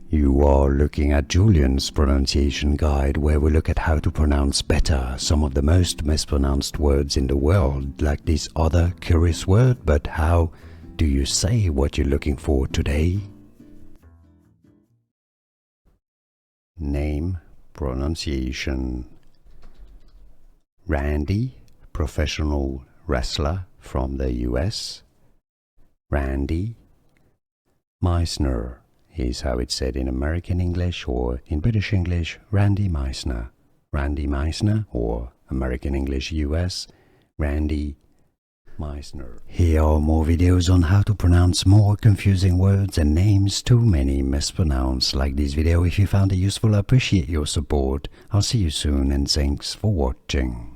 You are looking at Julian's pronunciation guide, where we look at how to pronounce better some of the most mispronounced words in the world, like this other curious word. But how do you say what you're looking for today? Name, pronunciation. Randy, professional wrestler from the US. Randy Meisner is how it's said in American English, or in British English, Randy Meisner. Randy Meisner, or American English US, Randy Meisner. Here are more videos on how to pronounce more confusing words and names too many mispronounced. Like this video if you found it useful. I appreciate your support. I'll see you soon, and thanks for watching.